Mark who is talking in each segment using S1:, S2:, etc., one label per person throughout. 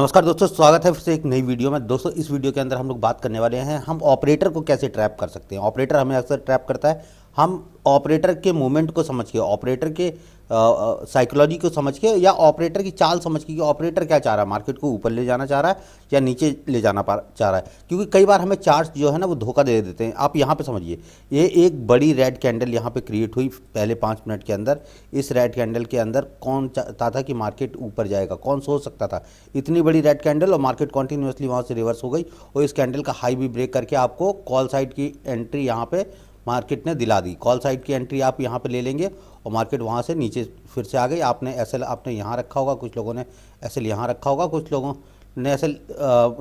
S1: नमस्कार दोस्तों, स्वागत है फिर से एक नई वीडियो में। दोस्तों इस वीडियो के अंदर हम लोग बात करने वाले हैं हम ऑपरेटर को कैसे ट्रैप कर सकते हैं। ऑपरेटर हमें अक्सर ट्रैप करता है। हम ऑपरेटर के मूवमेंट को समझ के, ऑपरेटर के साइकोलॉजी को समझ के, या ऑपरेटर की चाल समझ के कि ऑपरेटर क्या चाह रहा है, मार्केट को ऊपर ले जाना चाह रहा है या नीचे ले जाना चाह रहा है। क्योंकि कई बार हमें चार्ट जो है ना वो धोखा दे देते हैं। आप यहाँ पे समझिए, ये एक बड़ी रेड कैंडल यहाँ पे क्रिएट हुई पहले 5 मिनट के अंदर। इस रेड कैंडल के अंदर कौन चाहता था कि मार्केट ऊपर जाएगा? कौन सोच सकता था इतनी बड़ी रेड कैंडल? और मार्केट कॉन्टिन्यूसली वहाँ से रिवर्स हो गई और इस कैंडल का हाई भी ब्रेक करके आपको कॉल साइड की एंट्री यहाँ पे मार्केट ने दिला दी। कॉल साइड की एंट्री आप यहाँ पे ले लेंगे और मार्केट वहाँ से नीचे फिर से आ गई। आपने एसएल आपने यहाँ रखा होगा, कुछ लोगों ने एसएल यहाँ रखा होगा, कुछ लोगों ने एसएल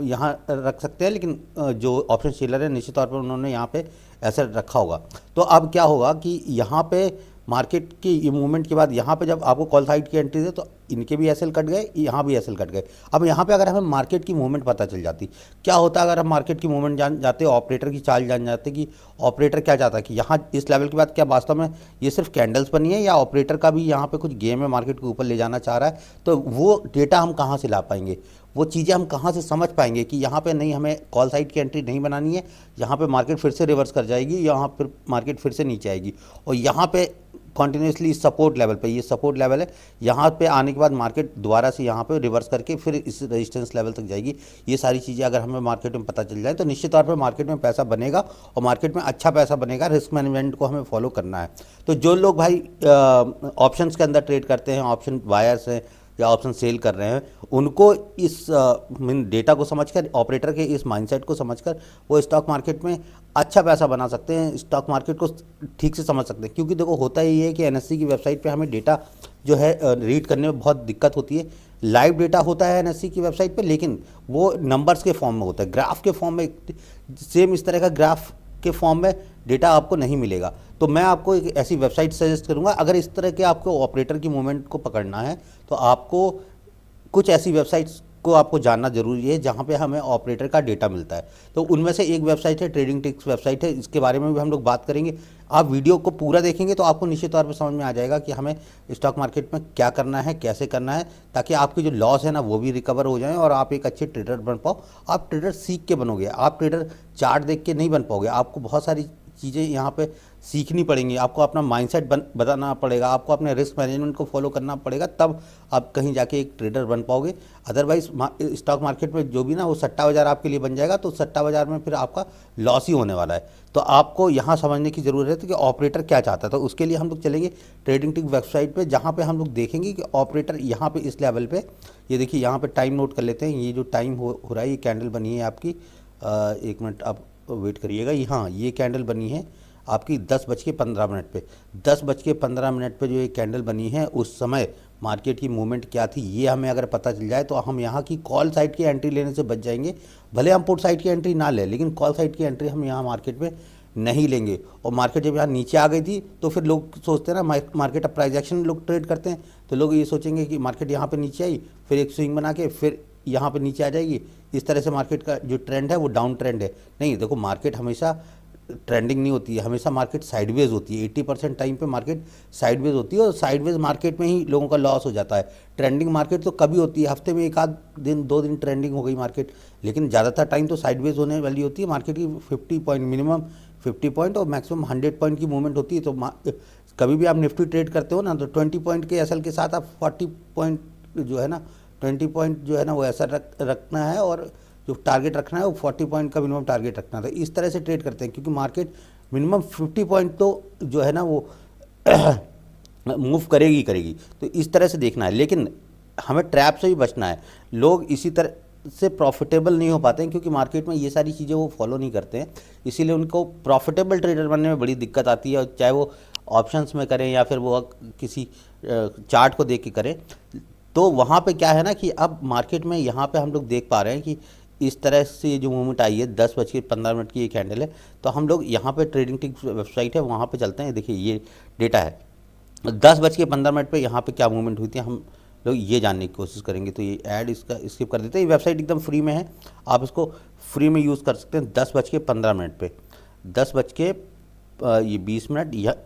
S1: यहाँ रख सकते हैं, लेकिन जो ऑप्शन सेलर है निश्चित तौर पर उन्होंने यहाँ पे एसएल रखा होगा। तो अब क्या होगा कि यहाँ पे मार्केट की ये मूवमेंट के बाद यहाँ पे जब आपको कॉल साइड की एंट्री दे तो इनके भी एसएल कट गए, यहाँ भी एसएल कट गए। अब यहाँ पे अगर हमें मार्केट की मूवमेंट पता चल जाती, क्या होता अगर हम मार्केट की मूवमेंट जान जाते, ऑपरेटर की चाल जान जाते कि ऑपरेटर क्या चाहता है कि यहाँ इस लेवल के बाद क्या वास्तव में ये सिर्फ कैंडल्स बनी है या ऑपरेटर का भी यहाँ पे कुछ गेम है, मार्केट को ऊपर ले जाना चाह रहा है। तो वो डेटा हम कहाँ से ला पाएंगे, वो चीज़ें हम कहाँ से समझ पाएंगे कि यहाँ पे नहीं, हमें कॉल साइड की एंट्री नहीं बनानी है, यहाँ पे मार्केट फिर से रिवर्स कर जाएगी, यहाँ पर मार्केट फिर से नीचे आएगी और यहाँ पे कॉन्टिन्यूसली सपोर्ट लेवल पे, ये सपोर्ट लेवल है, यहाँ पे आने के बाद मार्केट दोबारा से यहाँ पे रिवर्स करके फिर इस रेजिस्टेंस लेवल तक जाएगी। ये सारी चीज़ें अगर हमें मार्केट में पता चल जाए तो निश्चित तौर पे मार्केट में पैसा बनेगा और मार्केट में अच्छा पैसा बनेगा। रिस्क मैनेजमेंट को हमें फॉलो करना है। तो जो लोग भाई ऑप्शंस के अंदर ट्रेड करते हैं, ऑप्शन बायर्स हैं या ऑप्शन सेल कर रहे हैं, उनको इस डेटा को समझकर, ऑपरेटर के इस माइंडसेट को समझकर वो स्टॉक मार्केट में अच्छा पैसा बना सकते हैं, स्टॉक मार्केट को ठीक से समझ सकते हैं। क्योंकि देखो होता ही है कि एनएससी की वेबसाइट पे हमें डेटा जो है रीड करने में बहुत दिक्कत होती है। लाइव डेटा होता है एनएससी की वेबसाइट पे, लेकिन वो नंबर्स के फॉर्म में होता है, ग्राफ के फॉर्म में। सेम इस तरह का ग्राफ के फॉर्म में डेटा आपको नहीं मिलेगा। तो मैं आपको एक ऐसी वेबसाइट सजेस्ट करूंगा, अगर इस तरह के आपको ऑपरेटर की मूवमेंट को पकड़ना है तो आपको कुछ ऐसी वेबसाइट्स को आपको जानना जरूरी है जहां पे हमें ऑपरेटर का डेटा मिलता है। तो उनमें से एक वेबसाइट है ट्रेडिंग टिक्स वेबसाइट है, इसके बारे में भी हम लोग बात करेंगे। आप वीडियो को पूरा देखेंगे तो आपको निश्चित तौर पर समझ में आ जाएगा कि हमें स्टॉक मार्केट में क्या करना है, कैसे करना है, ताकि आपकी जो लॉस है ना वो भी रिकवर हो जाए और आप एक अच्छे ट्रेडर बन पाओ। आप ट्रेडर सीख के बनोगे, आप ट्रेडर चार्ट देख के नहीं बन पाओगे। आपको बहुत सारी चीज़ें यहाँ पे सीखनी पड़ेंगी, आपको अपना माइंडसेट बताना पड़ेगा, आपको अपने रिस्क मैनेजमेंट को फॉलो करना पड़ेगा, तब आप कहीं जाके एक ट्रेडर बन पाओगे। अदरवाइज स्टॉक मार्केट में जो भी ना वो सट्टा बाज़ार आपके लिए बन जाएगा, तो सट्टा बाज़ार में फिर आपका लॉस ही होने वाला है। तो आपको यहाँ समझने की ज़रूरत है कि ऑपरेटर क्या चाहता है। तो उसके लिए हम लोग चलेंगे ट्रेडिंग टिक वेबसाइट पर, जहाँ पर हम लोग देखेंगे कि ऑपरेटर यहाँ पर इस लेवल पर, ये देखिए यहाँ पर टाइम नोट कर लेते हैं। ये जो टाइम हो रहा है, ये कैंडल बनी है आपकी, 1 मिनट आप वेट करिएगा। हाँ, ये कैंडल बनी है आपकी 10:15 पे। 10:15 पे जो ये कैंडल बनी है, उस समय मार्केट की मूवमेंट क्या थी ये हमें अगर पता चल जाए तो हम यहाँ की कॉल साइड की एंट्री लेने से बच जाएंगे। भले हम पुट साइड की एंट्री ना लें, लेकिन कॉल साइड की एंट्री हम यहाँ मार्केट में नहीं लेंगे। और मार्केट जब यहाँ नीचे आ गई थी तो फिर लोग सोचते हैं ना, मार्केट अब प्राइस एक्शन लोग ट्रेड करते हैं, तो लोग ये सोचेंगे कि मार्केट यहाँ पर नीचे आई, फिर एक स्विंग बना के फिर यहाँ पे नीचे आ जाएगी। इस तरह से मार्केट का जो ट्रेंड है वो डाउन ट्रेंड है। नहीं, देखो मार्केट हमेशा ट्रेंडिंग नहीं होती है, हमेशा मार्केट साइडवेज होती है। 80% टाइम पे मार्केट साइडवेज होती है और साइडवेज मार्केट में ही लोगों का लॉस हो जाता है। ट्रेंडिंग मार्केट तो कभी होती है, हफ्ते में एक आध दिन 2 दिन ट्रेंडिंग हो गई मार्केट, लेकिन ज़्यादातर टाइम तो साइडवेज होने वाली होती है। मार्केट की 50 पॉइंट, मिनिमम 50 पॉइंट और मैक्सिमम 100 पॉइंट की मूवमेंट होती है। तो कभी भी आप निफ्टी ट्रेड करते हो ना, तो 20 पॉइंट के एसएल के साथ आप 40 पॉइंट जो है ना, 20 पॉइंट जो है ना वो ऐसा रखना है, और जो टारगेट रखना है वो 40 पॉइंट का मिनिमम टारगेट रखना था। इस तरह से ट्रेड करते हैं, क्योंकि मार्केट मिनिमम 50 पॉइंट तो जो है ना वो मूव करेगी करेगी। तो इस तरह से देखना है, लेकिन हमें ट्रैप से भी बचना है। लोग इसी तरह से प्रॉफिटेबल नहीं हो पाते हैं, क्योंकि मार्केट में ये सारी चीज़ें वो फॉलो नहीं करते हैं, इसीलिए उनको प्रॉफिटेबल ट्रेडर बनने में बड़ी दिक्कत आती है। और चाहे वो ऑप्शंस में करें या फिर वो किसी चार्ट को देख के करें, तो वहाँ पे क्या है ना कि अब मार्केट में यहाँ पे हम लोग देख पा रहे हैं कि इस तरह से जो मूवमेंट आई है, 10:15 की ये कैंडल है। तो हम लोग यहाँ पे ट्रेडिंग टिक्स वेबसाइट है, वहाँ पे चलते हैं। देखिए ये डेटा है 10:15 पे यहाँ पे क्या मूवमेंट हुई थी, हम लोग ये जानने की कोशिश करेंगे। तो ये ऐड इसका स्किप कर देते हैं। ये वेबसाइट एकदम फ्री में है, आप इसको फ्री में यूज़ कर सकते हैं। 10:15 पे, 10:20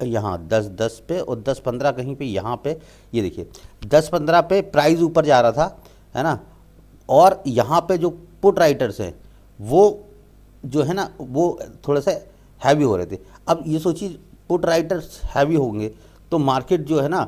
S1: यहाँ 10:10 पे और 10:15 कहीं पे यहाँ पे, ये देखिए 10:15 पे प्राइस ऊपर जा रहा था, है ना, और यहाँ पे जो पुट राइटर्स हैं वो जो है ना वो थोड़ा सा हैवी हो रहे थे। अब ये सोचिए पुट राइटर्स हैवी होंगे तो मार्केट जो है ना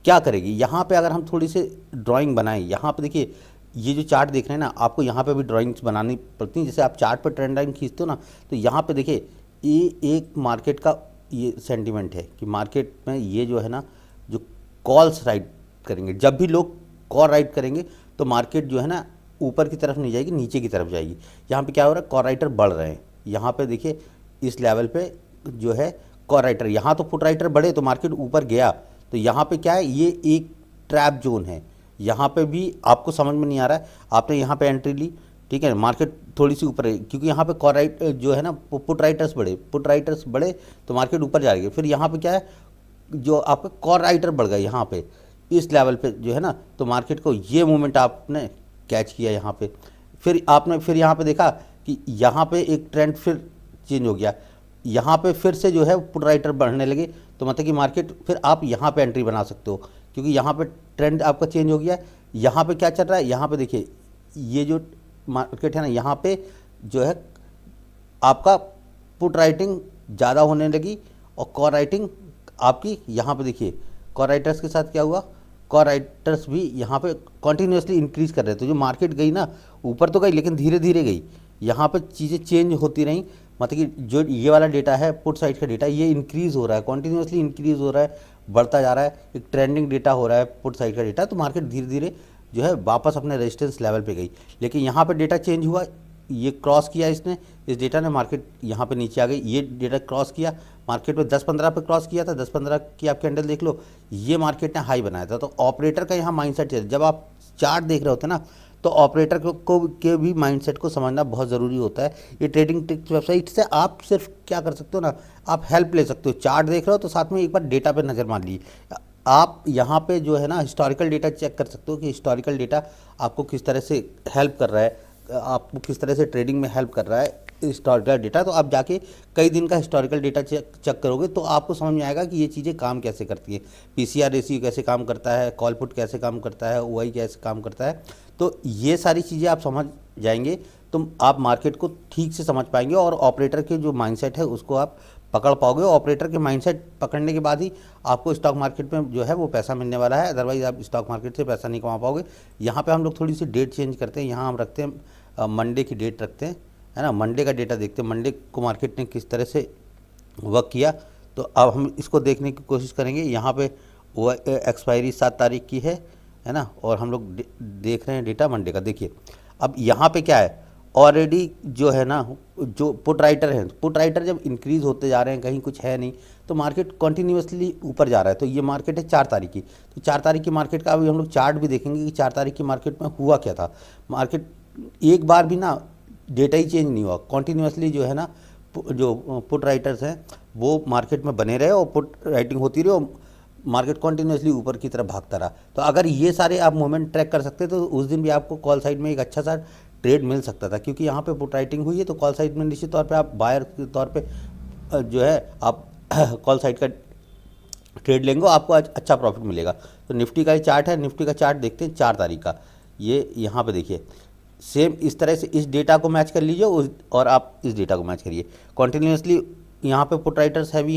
S1: क्या करेगी। यहाँ पे अगर हम थोड़ी सी ड्राइंग बनाएं, यहाँ पे देखिए ये जो चार्ट देख रहे हैं ना, आपको यहाँ पे भी ड्राइंग्स बनानी पड़ती हैं। जैसे आप चार्ट पर ट्रेंड लाइन खींचते हो ना, तो यहाँ पे देखिए ये एक मार्केट का ये सेंटीमेंट है कि मार्केट में ये जो है ना जो कॉल्स राइट करेंगे, जब भी लोग कॉल राइट करेंगे तो मार्केट जो है ना ऊपर की तरफ नहीं जाएगी, नीचे की तरफ जाएगी। यहाँ पे क्या हो रहा है, कॉल राइटर बढ़ रहे हैं। यहाँ पे देखिए इस लेवल पे जो है कॉल राइटर, यहाँ तो पुट राइटर बढ़े तो मार्केट ऊपर गया। तो यहाँ पे क्या है, ये एक ट्रैप जोन है। यहाँ पे भी आपको समझ में नहीं आ रहा है, आपने यहाँ पे एंट्री ली, ठीक है, मार्केट थोड़ी सी ऊपर है क्योंकि यहाँ पे कॉल राइट जो है ना पुट राइटर्स बढ़े तो मार्केट ऊपर जाएगी। फिर यहाँ पे क्या है, जो आपका कॉल राइटर बढ़ गया यहाँ पे इस लेवल पे जो है ना, तो मार्केट को ये मूवमेंट आपने कैच किया यहाँ पे। फिर आपने फिर यहाँ पे देखा कि यहाँ पे एक ट्रेंड फिर चेंज हो गया, यहाँ पे फिर से जो है पुट राइटर बढ़ने लगे। तो मतलब कि मार्केट फिर आप यहाँ पे एंट्री बना सकते हो क्योंकि यहाँ पे ट्रेंड आपका चेंज हो गया है। यहाँ पे क्या चल रहा है, यहाँ पे देखिए ये जो मार्केट है ना, यहाँ पे जो है आपका पुट राइटिंग ज़्यादा होने लगी और कॉल राइटिंग आपकी यहाँ पे देखिए कॉल राइटर्स के साथ क्या हुआ, कॉल राइटर्स भी यहाँ पे कॉन्टीन्यूसली इंक्रीज़ कर रहे थे। जो मार्केट गई ना ऊपर तो गई लेकिन धीरे धीरे गई, यहाँ पे चीज़ें चेंज होती रहीं। मतलब कि जो ये वाला डेटा है पुट साइड का डेटा, ये इंक्रीज़ हो रहा है, कॉन्टीन्यूसली इंक्रीज़ हो रहा है, बढ़ता जा रहा है, एक ट्रेंडिंग डेटा हो रहा है पुट साइड का डेटा। तो मार्केट धीरे धीरे जो है वापस अपने रेजिस्टेंस लेवल पे गई। लेकिन यहाँ पे डेटा चेंज हुआ, ये क्रॉस किया इसने, इस डेटा ने, मार्केट यहाँ पे नीचे आ गई। ये डेटा क्रॉस किया, मार्केट में 10-15 पे क्रॉस किया था, 10-15 की आप कैंडल देख लो, ये मार्केट ने हाई बनाया था। तो ऑपरेटर का यहाँ माइंडसेट है, जब आप चार्ट देख रहे होते हैं ना तो ऑपरेटर को के भी माइंडसेट को समझना बहुत ज़रूरी होता है। ये ट्रेडिंग टिप्स वेबसाइट से आप सिर्फ क्या कर सकते हो ना, आप हेल्प ले सकते हो। चार्ट देख रहे हो तो साथ में एक बार डेटा पे नज़र मार लीजिए। आप यहाँ पे जो है ना हिस्टोरिकल डेटा चेक कर सकते हो कि हिस्टोरिकल डेटा आपको किस तरह से हेल्प कर रहा है, आपको किस तरह से ट्रेडिंग में हेल्प कर रहा है हिस्टोरिकल डेटा। तो आप जाके कई दिन का हिस्टोरिकल डेटा चेक करोगे तो आपको समझ में आएगा कि ये चीज़ें काम कैसे करती हैं। पीसीआर रेशियो कैसे काम करता है, कॉल पुट कैसे काम करता है, ओआई कैसे काम करता है। तो ये सारी चीज़ें आप समझ जाएंगे तो आप मार्केट को ठीक से समझ पाएंगे और ऑपरेटर के जो माइंडसेट है उसको आप पकड़ पाओगे। ऑपरेटर के माइंडसेट पकड़ने के बाद ही आपको स्टॉक मार्केट में जो है वो पैसा मिलने वाला है, अदरवाइज़ आप स्टॉक मार्केट से पैसा नहीं कमा पाओगे। यहाँ पे हम लोग थोड़ी सी डेट चेंज करते हैं, यहाँ हम रखते हैं मंडे की डेट रखते हैं, है ना। मंडे का डेटा देखते हैं, मंडे को मार्केट ने किस तरह से वर्क किया। तो अब हम इसको देखने की कोशिश करेंगे। यहाँ पे वो एक्सपायरी 7 तारीख की है ना, और हम लोग देख रहे हैं डेटा मंडे का। देखिए अब यहाँ पे क्या है, ऑलरेडी जो है ना जो पुट राइटर हैं, पुट राइटर जब इंक्रीज़ होते जा रहे हैं, कहीं कुछ है नहीं तो मार्केट कॉन्टीन्यूसली ऊपर जा रहा है। तो ये मार्केट है 4 तारीख की, तो 4 तारीख की मार्केट का अभी हम लोग चार्ट भी देखेंगे कि 4 तारीख की मार्केट में हुआ क्या था। मार्केट एक बार भी ना डेटा ही चेंज नहीं हुआ, कॉन्टीन्यूसली जो है ना जो पुट राइटर्स हैं वो मार्केट में बने रहे और पुट राइटिंग होती रही और मार्केट कॉन्टीन्यूसली ऊपर की तरफ भागता रहा। तो अगर ये सारे आप मूवमेंट ट्रैक कर सकते तो उस दिन भी आपको कॉल साइड में एक अच्छा सा ट्रेड मिल सकता था, क्योंकि यहाँ पे पुट राइटिंग हुई है तो कॉल साइड में निश्चित तौर पे आप बायर के तौर पे जो है आप कॉल साइड का ट्रेड लेंगे, आपको अच्छा प्रॉफिट मिलेगा। तो निफ्टी का ये चार्ट है, निफ्टी का चार्ट देखते हैं 4 तारीख का। ये यहाँ पे देखिए सेम इस तरह से इस डेटा को मैच कर लीजिए और आप इस डेटा को मैच करिए। कॉन्टीन्यूसली यहाँ पे पुट राइटर्स हावी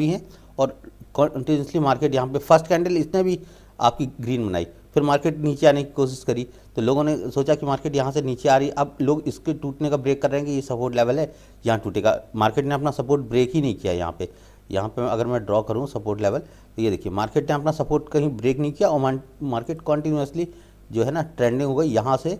S1: हैं और कॉन्टीन्यूसली मार्केट यहाँ पे फर्स्ट कैंडल इसने भी आपकी ग्रीन बनाई, फिर मार्केट नीचे आने की कोशिश करी तो लोगों ने सोचा कि मार्केट यहाँ से नीचे आ रही है। अब लोग इसके टूटने का ब्रेक कर रहे हैं कि ये सपोर्ट लेवल है, यहाँ टूटेगा। मार्केट ने अपना सपोर्ट ब्रेक ही नहीं किया। यहाँ पे अगर मैं ड्रॉ करूँ सपोर्ट लेवल तो ये देखिए मार्केट ने अपना सपोर्ट कहीं ब्रेक नहीं किया और मार्केट कॉन्टीन्यूसली जो है ना ट्रेंडिंग हो गई। यहाँ से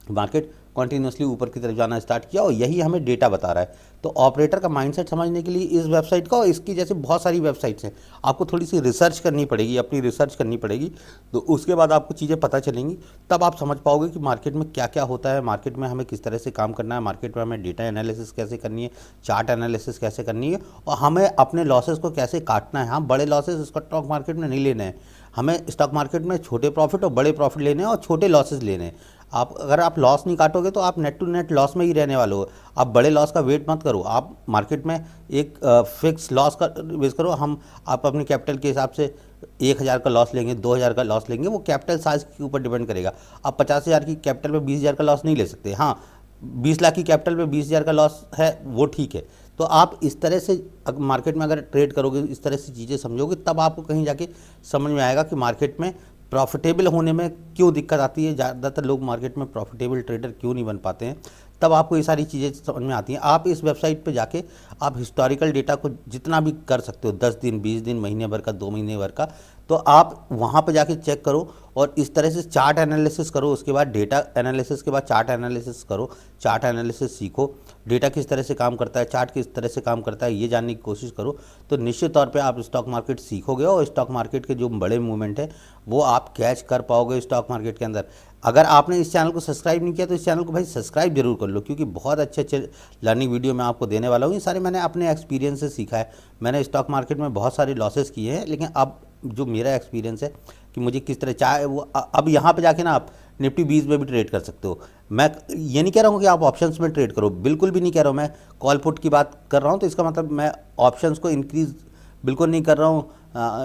S1: मार्केट कॉन्टीन्यूसली ऊपर की तरफ जाना स्टार्ट किया और यही हमें डेटा बता रहा है। तो ऑपरेटर का माइंडसेट समझने के लिए इस वेबसाइट का और इसकी जैसे बहुत सारी वेबसाइट्स हैं, आपको थोड़ी सी रिसर्च करनी पड़ेगी, अपनी रिसर्च करनी पड़ेगी। तो उसके बाद आपको चीज़ें पता चलेंगी, तब आप समझ पाओगे कि मार्केट में क्या क्या होता है, मार्केट में हमें किस तरह से काम करना है, मार्केट में हमें डेटा एनालिसिस कैसे करनी है, चार्ट एनालिसिस कैसे करनी है और हमें अपने लॉसेस को कैसे काटना है। हाँ, बड़े लॉसेस स्टॉक मार्केट में नहीं लेने हैं, हमें स्टॉक मार्केट में छोटे प्रॉफिट और बड़े प्रॉफिट लेने हैं और छोटे लॉसेस लेने हैं। अगर आप लॉस नहीं काटोगे तो आप नेट टू नेट लॉस में ही रहने वाले हो। आप बड़े लॉस का वेट मत करो, आप मार्केट में एक फिक्स लॉस का बेस करो। आप अपनी कैपिटल के हिसाब से 1000 का लॉस लेंगे, 2000 का लॉस लेंगे, वो कैपिटल साइज के ऊपर डिपेंड करेगा। आप 50,000 की कैपिटल पे 20,000 का लॉस नहीं ले सकते। हाँ, 20 लाख की कैपिटल पे 20,000 का लॉस है, वो ठीक है। तो आप इस तरह से मार्केट में अगर ट्रेड करोगे, इस तरह से चीज़ें समझोगे, तब आपको कहीं जाके समझ में आएगा कि मार्केट में प्रॉफिटेबल होने में क्यों दिक्कत आती है, ज़्यादातर लोग मार्केट में प्रॉफिटेबल ट्रेडर क्यों नहीं बन पाते हैं। तब आपको ये सारी चीज़ें समझ में आती हैं। आप इस वेबसाइट पे जाके आप हिस्टोरिकल डेटा को जितना भी कर सकते हो, 10 दिन, 20 दिन, महीने भर का, 2 महीने भर का, तो आप वहाँ पे जाके चेक करो और इस तरह से चार्ट एनालिसिस करो। उसके बाद डेटा एनालिसिस के बाद चार्ट एनालिसिस करो, चार्ट एनालिसिस सीखो, डेटा किस तरह से काम करता है, चार्ट किस तरह से काम करता है, ये जानने की कोशिश करो। तो निश्चित तौर पे आप स्टॉक मार्केट सीखोगे और स्टॉक मार्केट के जो बड़े मूवमेंट है वो आप कैच कर पाओगे स्टॉक मार्केट के अंदर। अगर आपने इस चैनल को सब्सक्राइब नहीं किया तो इस चैनल को भाई सब्सक्राइब जरूर कर लो, क्योंकि बहुत अच्छे अच्छे लर्निंग वीडियो मैं आपको देने वाला हूँ। ये सारे मैंने अपने एक्सपीरियंस से सीखा है। मैंने स्टॉक मार्केट में बहुत सारे लॉसेस किए हैं, लेकिन अब जो मेरा एक्सपीरियंस है कि मुझे किस तरह, चाहे वो अब यहाँ पे जाके ना आप निफ्टी 20 में भी ट्रेड कर सकते हो। मैं ये नहीं कह रहा हूँ कि आप ऑप्शंस में ट्रेड करो, बिल्कुल भी नहीं कह रहा हूँ। मैं कॉल पुट की बात कर रहा हूँ, तो इसका मतलब मैं ऑप्शंस को इंक्रीज बिल्कुल नहीं कर रहा हूँ,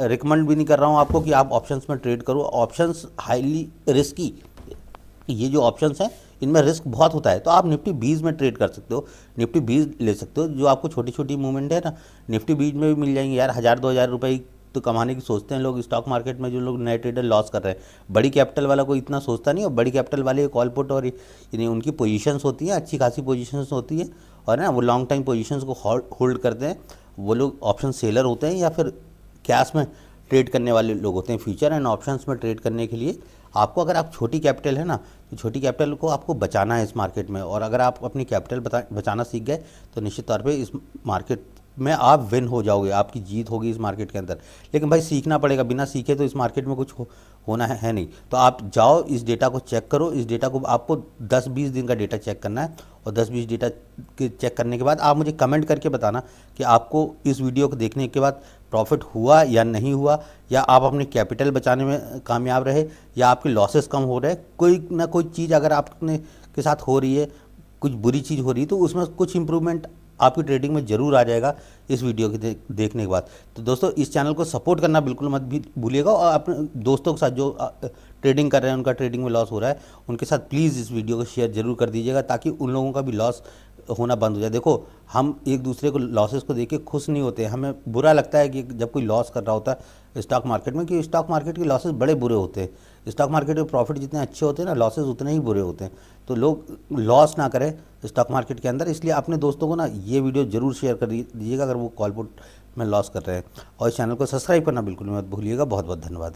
S1: रिकमेंड भी नहीं कर रहा हूँ आपको कि आप ऑप्शंस में ट्रेड करो। ऑप्शंस हाईली रिस्की, ये जो ऑप्शंस हैं इनमें रिस्क बहुत होता है। तो आप निफ्टी 20 में ट्रेड कर सकते हो, निफ्टी 20 ले सकते हो, जो आपको छोटी छोटी मूवमेंट है ना निफ्टी 20 में भी मिल जाएंगे। यार 1000-2000 रुपये तो कमाने की सोचते हैं लोग स्टॉक मार्केट में, जो लोग नए ट्रेडर लॉस कर रहे हैं। बड़ी कैपिटल वाला कोई इतना सोचता नहीं, और बड़ी कैपिटल वाले कॉल पुट और यानी उनकी पोजीशंस होती हैं, अच्छी खासी पोजीशंस होती है, और ना वो लॉन्ग टाइम पोजीशंस को होल्ड करते हैं। वो लोग ऑप्शन सेलर होते हैं या फिर कैश में ट्रेड करने वाले लोग होते हैं। फ्यूचर एंड ऑप्शंस में ट्रेड करने के लिए आपको, अगर आप छोटी कैपिटल है ना, तो छोटी कैपिटल को आपको बचाना है इस मार्केट में। और अगर आप अपनी कैपिटल बचाना सीख गए तो निश्चित तौर पे इस मार्केट में आप विन हो जाओगे, आपकी जीत होगी इस मार्केट के अंदर। लेकिन भाई सीखना पड़ेगा, बिना सीखे तो इस मार्केट में कुछ होना है नहीं। तो आप जाओ, इस डेटा को चेक करो। इस डेटा को आपको 10-20 दिन का डेटा चेक करना है, और 10-20 डेटा के चेक करने के बाद आप मुझे कमेंट करके बताना कि आपको इस वीडियो को देखने के बाद प्रॉफिट हुआ या नहीं हुआ, या आप अपने कैपिटल बचाने में कामयाब रहे, या आपके लॉसेस कम हो रहे। कोई ना कोई चीज़ अगर आपने के साथ हो रही है, कुछ बुरी चीज़ हो रही है, तो उसमें कुछ इंप्रूवमेंट आपकी ट्रेडिंग में ज़रूर आ जाएगा इस वीडियो के देखने के बाद। तो दोस्तों, इस चैनल को सपोर्ट करना बिल्कुल मत भी भूलिएगा, और अपने दोस्तों के साथ जो ट्रेडिंग कर रहे हैं, उनका ट्रेडिंग में लॉस हो रहा है, उनके साथ प्लीज़ इस वीडियो को शेयर जरूर कर दीजिएगा, ताकि उन लोगों का भी लॉस होना बंद हो जाए। देखो, हम एक दूसरे को लॉसेस को देख के खुश नहीं होते, हमें बुरा लगता है कि जब कोई लॉस कर रहा होता है स्टॉक मार्केट में, कि स्टॉक मार्केट के लॉसेस बड़े बुरे होते हैं। स्टॉक मार्केट में प्रॉफिट जितने अच्छे होते हैं ना, लॉसेस उतने ही बुरे होते हैं। तो लोग लॉस ना करें स्टॉक मार्केट के अंदर, इसलिए अपने दोस्तों को ना ये वीडियो ज़रूर शेयर कर दीजिएगा अगर वो कॉल पुट में लॉस कर रहे हैं। और इस चैनल को सब्सक्राइब करना बिल्कुल मत भूलिएगा। बहुत बहुत धन्यवाद।